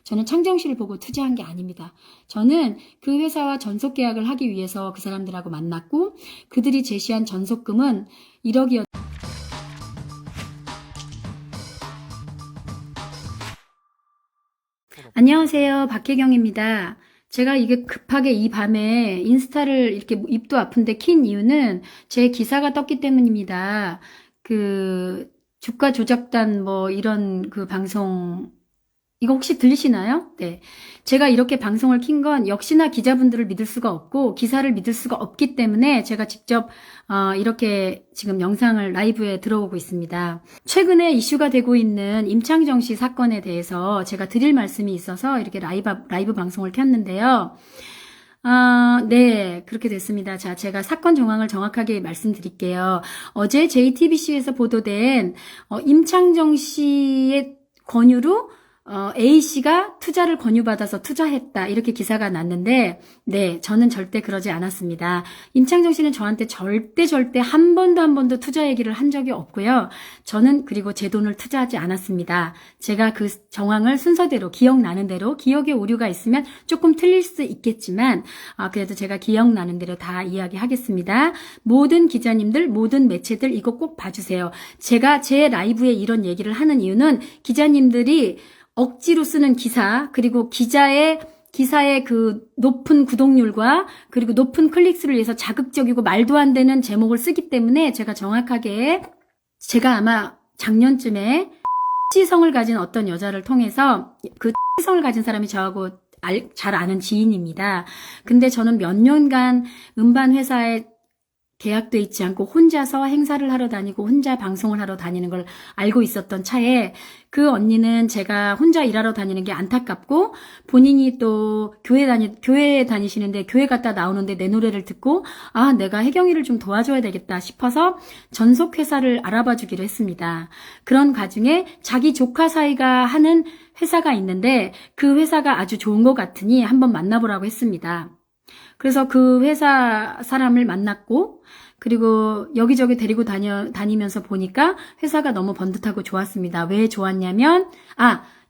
저는 창정 씨를 보고 투자한 게 아닙니다. 저는 그 회사와 전속 계약을 하기 위해서 그 사람들하고 만났고 그들이 제시한 전속금은 1억이었. 안녕하세요. 박혜경입니다. 제가 이게 급하게 이 밤에 인스타를 이렇게 입도 아픈데 킨 이유는 제 기사가 떴기 때문입니다. 그 주가 조작단 뭐 이런 그 방송 이거 혹시 들리시나요? 네. 제가 이렇게 방송을 킨 건 역시나 기자분들을 믿을 수가 없고 기사를 믿을 수가 없기 때문에 제가 직접 이렇게 지금 영상을 라이브에 들어오고 있습니다. 최근에 이슈가 되고 있는 임창정 씨 사건에 대해서 제가 드릴 말씀이 있어서 이렇게 라이브 방송을 켰는데요. 네, 그렇게 됐습니다. 자, 제가 사건 정황을 정확하게 말씀드릴게요. 어제 JTBC에서 보도된 임창정 씨의 권유로 A씨가 투자를 권유받아서 투자했다. 이렇게 기사가 났는데, 네, 저는 절대 그러지 않았습니다. 임창정 씨는 저한테 절대 한 번도 투자 얘기를 한 적이 없고요. 저는 그리고 제 돈을 투자하지 않았습니다. 제가 그 정황을 순서대로, 기억나는 대로, 기억에 오류가 있으면 조금 틀릴 수 있겠지만, 그래도 제가 기억나는 대로 다 이야기하겠습니다. 모든 기자님들, 모든 매체들 이거 꼭 봐주세요. 제가 제 라이브에 이런 얘기를 하는 이유는 기자님들이 억지로 쓰는 기사, 그리고 기사의 그 높은 구독률과 그리고 높은 클릭수를 위해서 자극적이고 말도 안 되는 제목을 쓰기 때문에 제가 정확하게 제가 아마 작년쯤에 X성을 가진 어떤 여자를 통해서 그 X성을 가진 사람이 저하고 잘 아는 지인입니다. 근데 저는 몇 년간 음반 회사에 계약돼 있지 않고 혼자서 행사를 하러 다니고 혼자 방송을 하러 다니는 걸 알고 있었던 차에 그 언니는 제가 혼자 일하러 다니는 게 안타깝고 본인이 또 교회에 다니시는데 교회 갔다 나오는데 내 노래를 듣고 내가 혜경이를 좀 도와줘야 되겠다 싶어서 전속 회사를 알아봐 주기로 했습니다. 그런 과정에 자기 조카 사이가 하는 회사가 있는데 그 회사가 아주 좋은 것 같으니 한번 만나보라고 했습니다. 그래서 그 회사 사람을 만났고 그리고 여기저기 데리고 다니면서 보니까 회사가 너무 번듯하고 좋았습니다. 왜 좋았냐면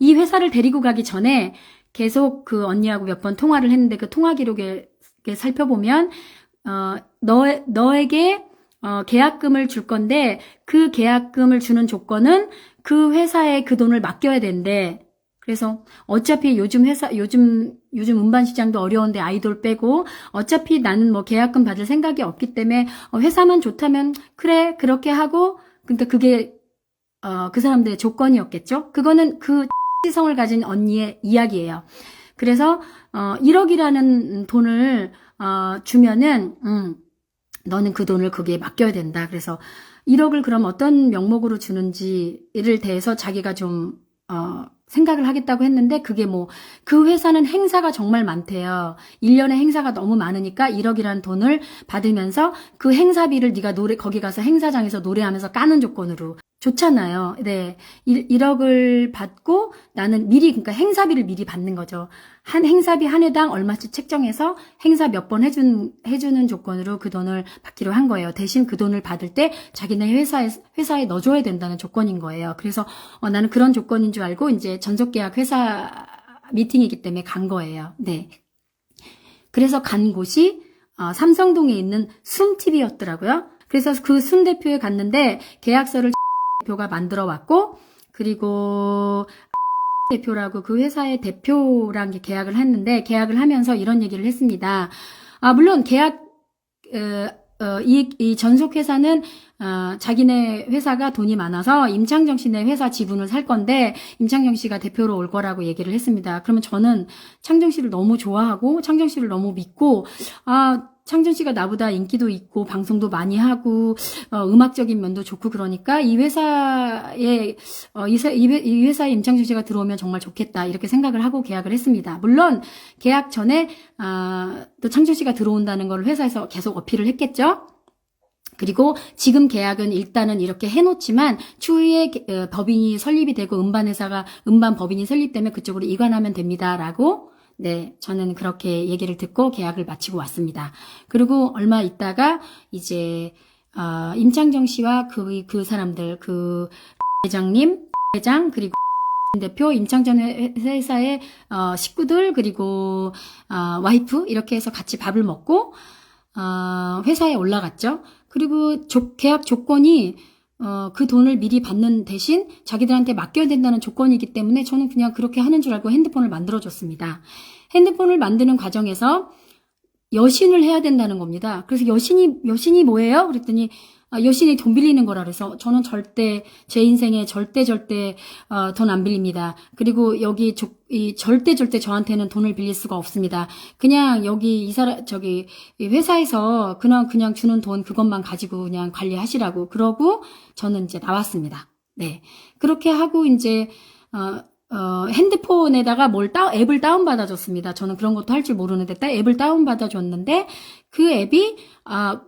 이 회사를 데리고 가기 전에 계속 그 언니하고 몇 번 통화를 했는데 그 통화 기록에 살펴보면 너에게 계약금을 줄 건데 그 계약금을 주는 조건은 그 회사에 그 돈을 맡겨야 된대. 그래서 어차피 요즘 음반 시장도 어려운데 아이돌 빼고 어차피 나는 뭐 계약금 받을 생각이 없기 때문에 회사만 좋다면 그래 그렇게 하고 근데 그게 그 사람들의 조건이었겠죠. 그거는 그 X성을 가진 언니의 이야기예요. 그래서 1억이라는 돈을 주면은 너는 그 돈을 거기에 맡겨야 된다. 그래서 1억을 그럼 어떤 명목으로 주는지를 대해서 자기가 좀 생각을 하겠다고 했는데 그게 그 회사는 행사가 정말 많대요. 1년에 행사가 너무 많으니까 1억이라는 돈을 받으면서 그 행사비를 네가 거기 가서 행사장에서 노래하면서 까는 조건으로 좋잖아요. 네. 1억을 받고 나는 그러니까 행사비를 미리 받는 거죠. 한 행사비 한 회당 얼마씩 책정해서 행사 몇 번 해주는 조건으로 그 돈을 받기로 한 거예요. 대신 그 돈을 받을 때 자기네 회사에 넣어줘야 된다는 조건인 거예요. 그래서 나는 그런 조건인 줄 알고 이제 전속계약 회사 미팅이기 때문에 간 거예요. 네. 그래서 간 곳이 삼성동에 있는 숨TV였더라고요. 그래서 그 숨 대표에 갔는데 계약서를 대표가 만들어 왔고 그리고 대표라고 그 회사의 대표랑 계약을 했는데 계약을 하면서 이런 얘기를 했습니다. 물론 이 전속 회사는 자기네 회사가 돈이 많아서 임창정 씨네 회사 지분을 살 건데 임창정 씨가 대표로 올 거라고 얘기를 했습니다. 그러면 저는 창정 씨를 너무 좋아하고 창정 씨를 너무 믿고 창정 씨가 나보다 인기도 있고 방송도 많이 하고 음악적인 면도 좋고 그러니까 이 회사에 임창정 씨가 들어오면 정말 좋겠다 이렇게 생각을 하고 계약을 했습니다. 물론 계약 전에 또 창정 씨가 들어온다는 걸 회사에서 계속 어필을 했겠죠. 그리고 지금 계약은 일단은 이렇게 해놓지만 추후에 법인이 설립이 되고 음반 법인이 설립되면 그쪽으로 이관하면 됩니다라고 네, 저는 그렇게 얘기를 듣고 계약을 마치고 왔습니다. 그리고 얼마 있다가 이제 임창정 씨와 그 사람들 그 회장 그리고 대표, 임창정 회사의 식구들, 그리고 와이프 이렇게 해서 같이 밥을 먹고 회사에 올라갔죠. 그리고 계약 조건이 그 돈을 미리 받는 대신 자기들한테 맡겨야 된다는 조건이기 때문에 저는 그냥 그렇게 하는 줄 알고 핸드폰을 만들어줬습니다. 핸드폰을 만드는 과정에서 여신을 해야 된다는 겁니다. 그래서 여신이 뭐예요? 그랬더니 여신이 돈 빌리는 거라 그래서 저는 절대 제 인생에 절대 돈 안 빌립니다. 그리고 여기 절대 저한테는 돈을 빌릴 수가 없습니다. 그냥 여기 이 회사에서 그냥 주는 돈 그것만 가지고 그냥 관리하시라고 그러고 저는 이제 나왔습니다. 네. 그렇게 하고 이제 핸드폰에다가 앱을 다운받아줬습니다. 저는 그런 것도 할 줄 모르는데 앱을 다운받아줬는데 그 앱이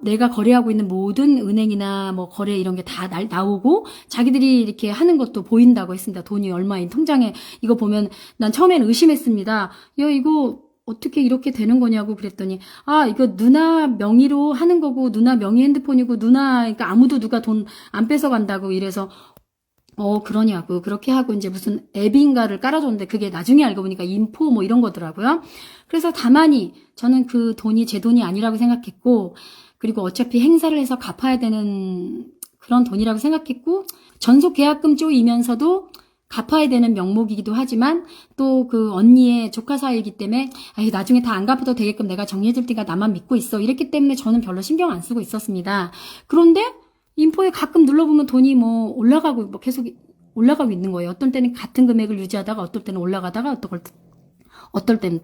내가 거래하고 있는 모든 은행이나 뭐 거래 이런 게 다 나오고 자기들이 이렇게 하는 것도 보인다고 했습니다. 돈이 얼마인 통장에 이거 보면 난 처음에는 의심했습니다. 야 이거 어떻게 이렇게 되는 거냐고 그랬더니 이거 누나 명의로 하는 거고 누나 명의 핸드폰이고 그러니까 아무도 누가 돈 안 뺏어간다고 이래서 그러냐고. 그렇게 하고 이제 무슨 앱인가를 깔아줬는데 그게 나중에 알고 보니까 인포 뭐 이런 거더라고요. 그래서 다만이 저는 그 돈이 제 돈이 아니라고 생각했고, 그리고 어차피 행사를 해서 갚아야 되는 그런 돈이라고 생각했고, 전속 계약금 쪼이면서도 갚아야 되는 명목이기도 하지만 또 그 언니의 조카 사이이기 때문에 나중에 다 안 갚아도 되게끔 내가 정리해줄 테니까 나만 믿고 있어. 이랬기 때문에 저는 별로 신경 안 쓰고 있었습니다. 그런데 인포에 가끔 눌러보면 돈이 뭐 올라가고 뭐 계속 올라가고 있는 거예요. 어떤 때는 같은 금액을 유지하다가 어떨 때는 올라가다가 어떨 때는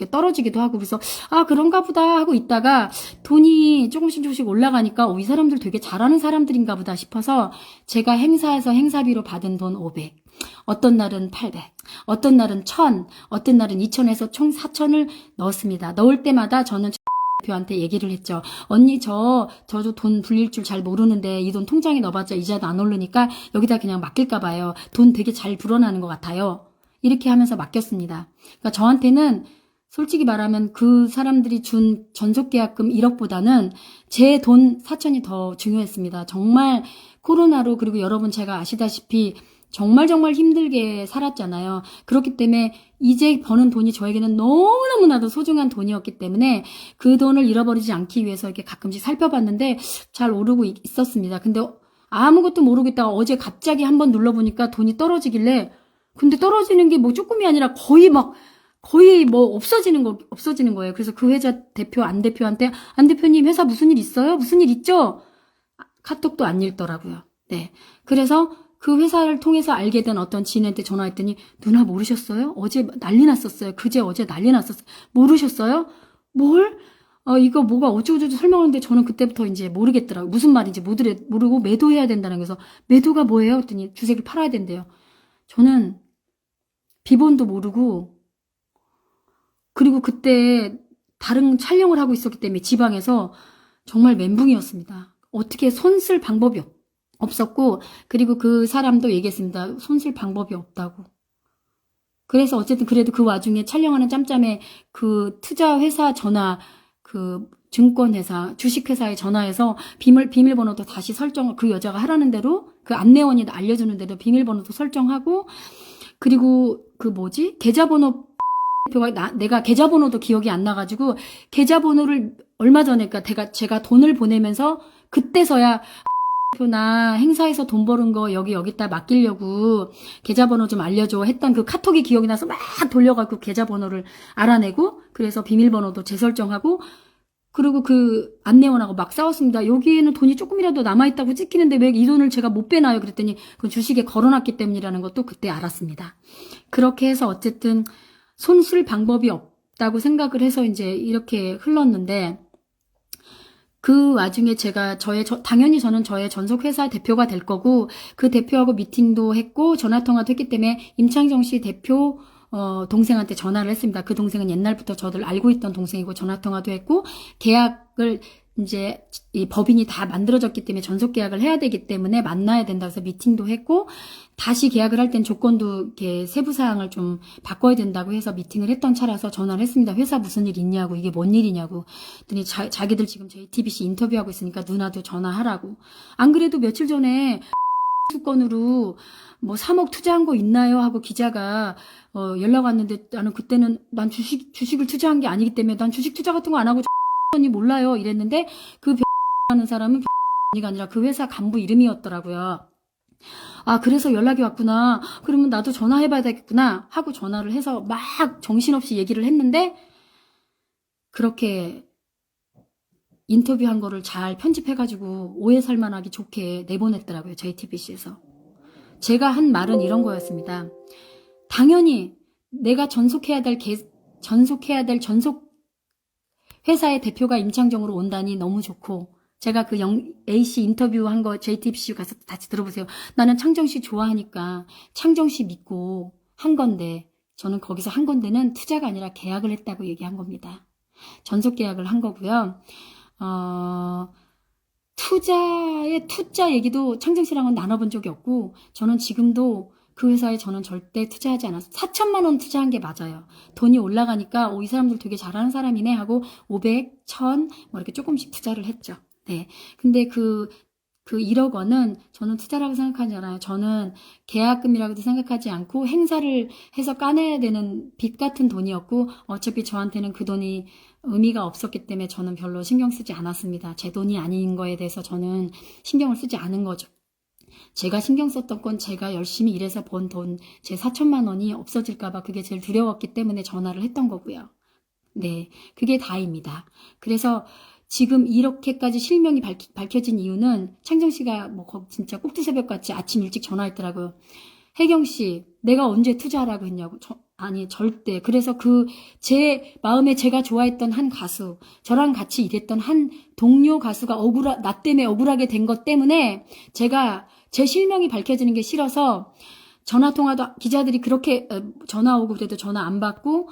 떨어지기도 하고 그래서 그런가 보다 하고 있다가 돈이 조금씩 올라가니까 이 사람들 되게 잘하는 사람들인가 보다 싶어서 제가 행사에서 행사비로 받은 돈 500, 어떤 날은 800, 어떤 날은 1000, 어떤 날은 2000에서 총 4000을 넣었습니다. 넣을 때마다 저는 대표한테 얘기를 했죠. 언니 저도 돈 불릴 줄 잘 모르는데 이 돈 통장에 넣어봤자 이자도 안 오르니까 여기다 그냥 맡길까 봐요. 돈 되게 잘 불어나는 것 같아요. 이렇게 하면서 맡겼습니다. 그러니까 저한테는 솔직히 말하면 그 사람들이 준 전속계약금 1억보다는 제 돈 4천이 더 중요했습니다. 정말 코로나로 그리고 여러분 제가 아시다시피 정말 힘들게 살았잖아요. 그렇기 때문에 이제 버는 돈이 저에게는 너무나도 소중한 돈이었기 때문에 그 돈을 잃어버리지 않기 위해서 이렇게 가끔씩 살펴봤는데 잘 오르고 있었습니다. 근데 아무것도 모르고 있다가 어제 갑자기 한번 눌러보니까 돈이 떨어지길래 근데 떨어지는 게 뭐 조금이 아니라 거의 뭐 없어지는 거예요. 그래서 그 회사 안 대표한테 안 대표님 회사 무슨 일 있어요? 무슨 일 있죠? 카톡도 안 읽더라고요. 네. 그래서 그 회사를 통해서 알게 된 어떤 지인한테 전화했더니 누나 모르셨어요? 어제 난리 났었어요. 어제 난리 났었어요. 모르셨어요? 뭘? 이거 뭐가 어쩌고저쩌고 설명하는데 저는 그때부터 이제 모르겠더라고요. 무슨 말인지 모르고 매도해야 된다는 거에서 매도가 뭐예요? 했더니 주식을 팔아야 된대요. 저는 비번도 모르고 그리고 그때 다른 촬영을 하고 있었기 때문에 지방에서 정말 멘붕이었습니다. 어떻게 손 쓸 방법이 없었고 그리고 그 사람도 얘기했습니다. 손 쓸 방법이 없다고. 그래서 어쨌든 그래도 그 와중에 촬영하는 짬짬에 그 투자회사 전화 그 증권회사 주식회사에 전화해서 비밀번호도 다시 설정 그 여자가 하라는 대로 그 안내원이 알려주는 대로 비밀번호도 설정하고 그리고 계좌번호 내가 계좌번호도 기억이 안 나가지고 계좌번호를 얼마 전에 그러니까 제가 돈을 보내면서 그때서야 나 행사에서 돈 버는 거 여기다 맡기려고 계좌번호 좀 알려줘 했던 그 카톡이 기억이 나서 막 돌려갖고 계좌번호를 알아내고 그래서 비밀번호도 재설정하고 그리고 그 안내원하고 막 싸웠습니다. 여기에는 돈이 조금이라도 남아있다고 찍히는데 왜 이 돈을 제가 못 빼놔요? 그랬더니 그 주식에 걸어놨기 때문이라는 것도 그때 알았습니다. 그렇게 해서 어쨌든 손 쓸 방법이 없다고 생각을 해서 이제 이렇게 흘렀는데 그 와중에 당연히 저는 저의 전속회사 대표가 될 거고 그 대표하고 미팅도 했고 전화통화도 했기 때문에 임창정 씨 대표 동생한테 전화를 했습니다. 그 동생은 옛날부터 저를 알고 있던 동생이고 전화통화도 했고 계약을 이제 이 법인이 다 만들어졌기 때문에 전속 계약을 해야 되기 때문에 만나야 된다고 해서 미팅도 했고 다시 계약을 할 땐 조건도 이렇게 세부 사항을 좀 바꿔야 된다고 해서 미팅을 했던 차라서 전화를 했습니다. 회사 무슨 일 있냐고 이게 뭔 일이냐고 그랬더니 자기들 지금 JTBC 인터뷰하고 있으니까 누나도 전화하라고 안 그래도 며칠 전에 수건으로 뭐 3억 투자한 거 있나요? 하고 기자가 연락 왔는데 나는 그때는 난 주식을 투자한 게 아니기 때문에 난 주식 투자 같은 거 안 하고 언니 몰라요 이랬는데 그 하는 사람은 언니가 아니라 그 회사 간부 이름이었더라고요. 아, 그래서 연락이 왔구나. 그러면 나도 전화해봐야 되겠구나 하고 전화를 해서 막 정신없이 얘기를 했는데 그렇게 인터뷰한 거를 잘 편집해가지고 오해 살만하기 좋게 내보냈더라고요. JTBC에서. 제가 한 말은 이런 거였습니다. 당연히 내가 전속해야 될 전속 회사의 대표가 임창정으로 온다니 너무 좋고 제가 그 A씨 인터뷰한 거 JTBC 가서 다시 들어보세요. 나는 창정씨 좋아하니까 창정씨 믿고 한 건데 저는 거기서 한 건데는 투자가 아니라 계약을 했다고 얘기한 겁니다. 전속 계약을 한 거고요. 투자 얘기도 창정씨랑은 나눠본 적이 없고 저는 지금도 그 회사에 저는 절대 투자하지 않았어요. 4천만 원 투자한 게 맞아요. 돈이 올라가니까 이 사람들 되게 잘하는 사람이네 하고 500, 1000 뭐 이렇게 조금씩 투자를 했죠. 네. 근데 그 1억 원은 저는 투자라고 생각하지 않아요. 저는 계약금이라고도 생각하지 않고 행사를 해서 까내야 되는 빚 같은 돈이었고 어차피 저한테는 그 돈이 의미가 없었기 때문에 저는 별로 신경 쓰지 않았습니다. 제 돈이 아닌 거에 대해서 저는 신경을 쓰지 않은 거죠. 제가 신경 썼던 건 제가 열심히 일해서 번 돈, 제 4천만 원이 없어질까봐 그게 제일 두려웠기 때문에 전화를 했던 거고요. 네, 그게 다입니다. 그래서 지금 이렇게까지 실명이 밝혀진 이유는 창정씨가 뭐 진짜 꼭두새벽같이 아침 일찍 전화했더라고요. 혜경씨, 내가 언제 투자하라고 했냐고. 아니, 절대. 그래서 제 마음에 제가 좋아했던 한 가수, 저랑 같이 일했던 한 동료 가수가 나 때문에 억울하게 된 것 때문에 제가 제 실명이 밝혀지는 게 싫어서 전화통화도 기자들이 그렇게 전화 오고 그래도 전화 안 받고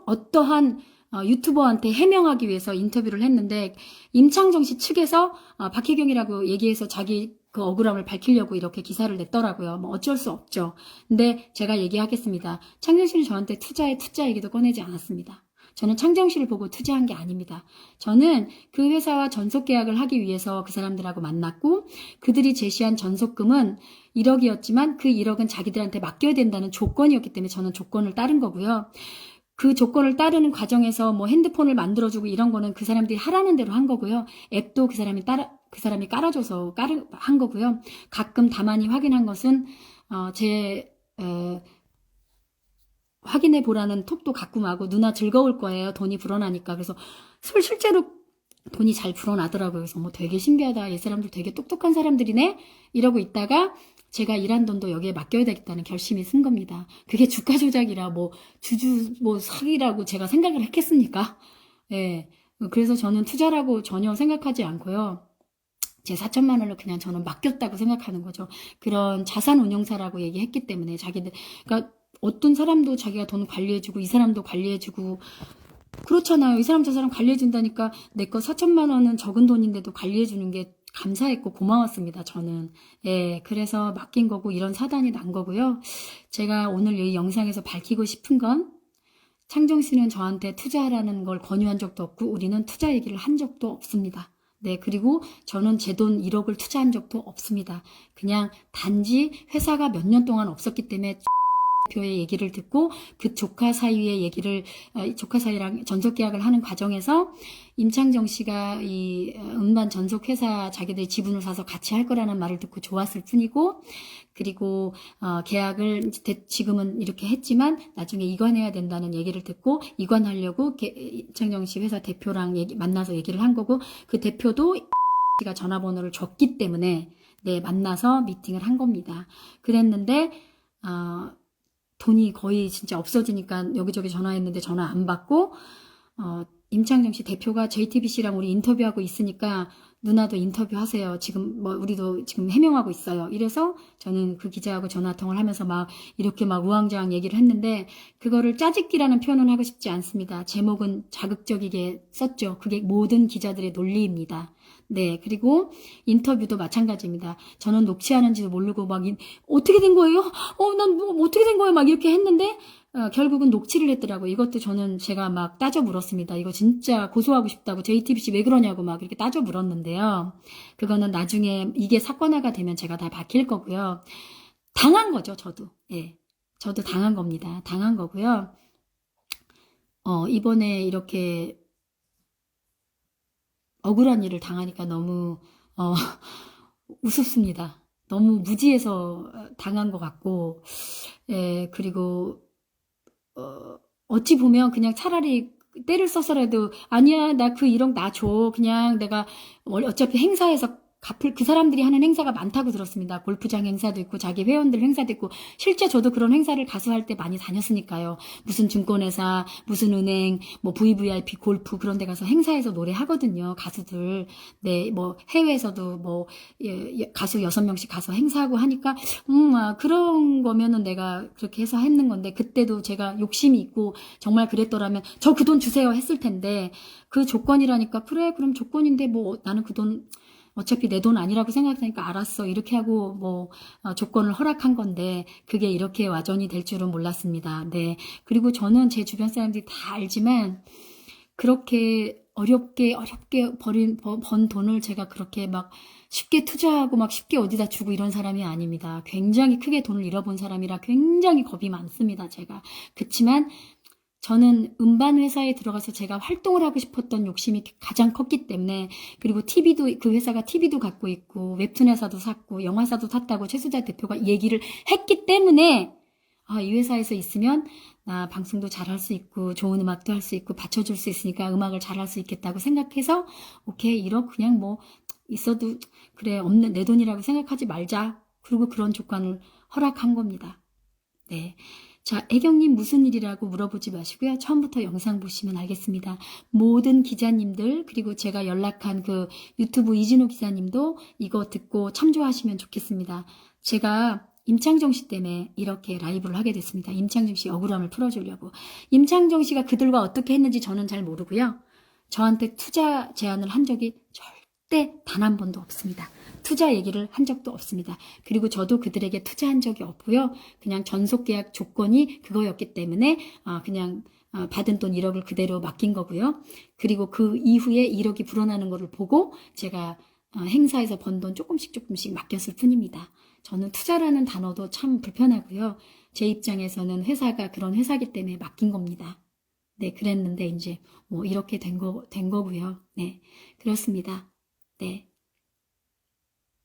어떠한 유튜버한테 해명하기 위해서 인터뷰를 했는데 임창정 씨 측에서 박혜경이라고 얘기해서 자기 그 억울함을 밝히려고 이렇게 기사를 냈더라고요. 뭐 어쩔 수 없죠. 근데 제가 얘기하겠습니다. 창정 씨는 저한테 투자 얘기도 꺼내지 않았습니다. 저는 창정 씨를 보고 투자한 게 아닙니다. 저는 그 회사와 전속 계약을 하기 위해서 그 사람들하고 만났고 그들이 제시한 전속금은 1억이었지만 그 1억은 자기들한테 맡겨야 된다는 조건이었기 때문에 저는 조건을 따른 거고요. 그 조건을 따르는 과정에서 뭐 핸드폰을 만들어주고 이런 거는 그 사람들이 하라는 대로 한 거고요. 앱도 그 사람이 깔아줘서 한 거고요. 가끔 다만히 확인한 것은 확인해 보라는 톡도 가끔 하고 누나 즐거울 거예요. 돈이 불어나니까. 그래서 실제로 돈이 잘 불어나더라고요. 그래서 뭐 되게 신기하다. 이 사람들 되게 똑똑한 사람들이네. 이러고 있다가 제가 일한 돈도 여기에 맡겨야 되겠다는 결심이 쓴 겁니다. 그게 주가 조작이라 뭐 사기라고 제가 생각을 했겠습니까? 예. 그래서 저는 투자라고 전혀 생각하지 않고요. 제 4천만 원을 그냥 저는 맡겼다고 생각하는 거죠. 그런 자산운용사라고 얘기했기 때문에 그러니까 어떤 사람도 자기가 돈 관리해주고 이 사람도 관리해주고 그렇잖아요. 이 사람 저 사람 관리해준다니까 내 거 4천만 원은 적은 돈인데도 관리해주는 게 감사했고 고마웠습니다. 저는. 예, 그래서 맡긴 거고 이런 사단이 난 거고요. 제가 오늘 이 영상에서 밝히고 싶은 건 창정 씨는 저한테 투자하라는 걸 권유한 적도 없고 우리는 투자 얘기를 한 적도 없습니다. 네, 그리고 저는 제 돈 1억을 투자한 적도 없습니다. 그냥 단지 회사가 몇 년 동안 없었기 때문에 대표의 얘기를 듣고 그 조카 사이랑 전속 계약을 하는 과정에서 임창정 씨가 이 음반 전속 회사 자기들이 지분을 사서 같이 할 거라는 말을 듣고 좋았을 뿐이고 그리고 계약을 지금은 이렇게 했지만 나중에 이관해야 된다는 얘기를 듣고 이관하려고 임창정 씨 회사 대표랑 만나서 얘기를 한 거고 그 대표도 씨가 전화번호를 줬기 때문에 네, 만나서 미팅을 한 겁니다. 그랬는데 돈이 거의 진짜 없어지니까 여기저기 전화했는데 전화 안 받고 임창정 씨 대표가 JTBC랑 우리 인터뷰하고 있으니까 누나도 인터뷰하세요. 지금 뭐 우리도 지금 해명하고 있어요. 이래서 저는 그 기자하고 전화통화를 하면서 막 이렇게 막 우왕좌왕 얘기를 했는데 그거를 짜집기라는 표현은 하고 싶지 않습니다. 제목은 자극적이게 썼죠. 그게 모든 기자들의 논리입니다. 네, 그리고 인터뷰도 마찬가지입니다. 저는 녹취하는지도 모르고 막 어떻게 된 거예요? 난 뭐 어떻게 된 거예요? 막 이렇게 했는데 결국은 녹취를 했더라고요. 이것도 제가 막 따져 물었습니다. 이거 진짜 고소하고 싶다고 JTBC 왜 그러냐고 막 이렇게 따져 물었는데 있는데요. 그거는 나중에 이게 사건화가 되면 제가 다 밝힐 거고요. 당한 거죠, 저도. 예. 저도 당한 겁니다. 당한 거고요. 이번에 이렇게 억울한 일을 당하니까 너무, 우습습니다. 너무 무지해서 당한 것 같고, 예, 그리고, 어찌 보면 그냥 차라리 때를 써서라도, 아니야, 나 그 1억 나 줘. 그냥 내가 어차피 행사에서 그 사람들이 하는 행사가 많다고 들었습니다. 골프장 행사도 있고, 자기 회원들 행사도 있고, 실제 저도 그런 행사를 가수할 때 많이 다녔으니까요. 무슨 증권회사, 무슨 은행, 뭐 VVIP 골프 그런 데 가서 행사에서 노래하거든요. 가수들. 네, 뭐 해외에서도 뭐 가수 6명씩 가서 행사하고 하니까 그런 거면은 내가 그렇게 해서 했는 건데 그때도 제가 욕심이 있고 정말 그랬더라면 저 그 돈 주세요 했을 텐데 그 조건이라니까 그래 그럼 조건인데 뭐 나는 그 돈 어차피 내 돈 아니라고 생각하니까 알았어 이렇게 하고 뭐 조건을 허락한 건데 그게 이렇게 와전이 될 줄은 몰랐습니다. 네. 그리고 저는 제 주변 사람들이 다 알지만 그렇게 어렵게 번 돈을 제가 그렇게 막 쉽게 투자하고 막 쉽게 어디다 주고 이런 사람이 아닙니다. 굉장히 크게 돈을 잃어본 사람이라 굉장히 겁이 많습니다, 제가. 그치만 저는 음반 회사에 들어가서 제가 활동을 하고 싶었던 욕심이 가장 컸기 때문에 그리고 TV도 그 회사가 TV도 갖고 있고 웹툰 회사도 샀고 영화사도 샀다고 최수자 대표가 얘기를 했기 때문에 이 회사에서 있으면 나 방송도 잘할 수 있고 좋은 음악도 할 수 있고 받쳐줄 수 있으니까 음악을 잘할 수 있겠다고 생각해서 오케이 1억 그냥 뭐 있어도 그래 없는 내 돈이라고 생각하지 말자. 그리고 그런 조건을 허락한 겁니다. 네. 자, 애경님 무슨 일이라고 물어보지 마시고요. 처음부터 영상 보시면 알겠습니다. 모든 기자님들 그리고 제가 연락한 그 유튜브 이진호 기자님도 이거 듣고 참조하시면 좋겠습니다. 제가 임창정 씨 때문에 이렇게 라이브를 하게 됐습니다. 임창정 씨 억울함을 풀어주려고. 임창정 씨가 그들과 어떻게 했는지 저는 잘 모르고요. 저한테 투자 제안을 한 적이 절대 단 한 번도 없습니다. 투자 얘기를 한 적도 없습니다. 그리고 저도 그들에게 투자한 적이 없고요. 그냥 전속계약 조건이 그거였기 때문에 그냥 받은 돈 1억을 그대로 맡긴 거고요. 그리고 그 이후에 1억이 불어나는 거를 보고 제가 행사에서 번 돈 조금씩 맡겼을 뿐입니다. 저는 투자라는 단어도 참 불편하고요. 제 입장에서는 회사가 그런 회사기 때문에 맡긴 겁니다. 네, 그랬는데 이제 뭐 이렇게 된 거고요. 네, 그렇습니다. 네.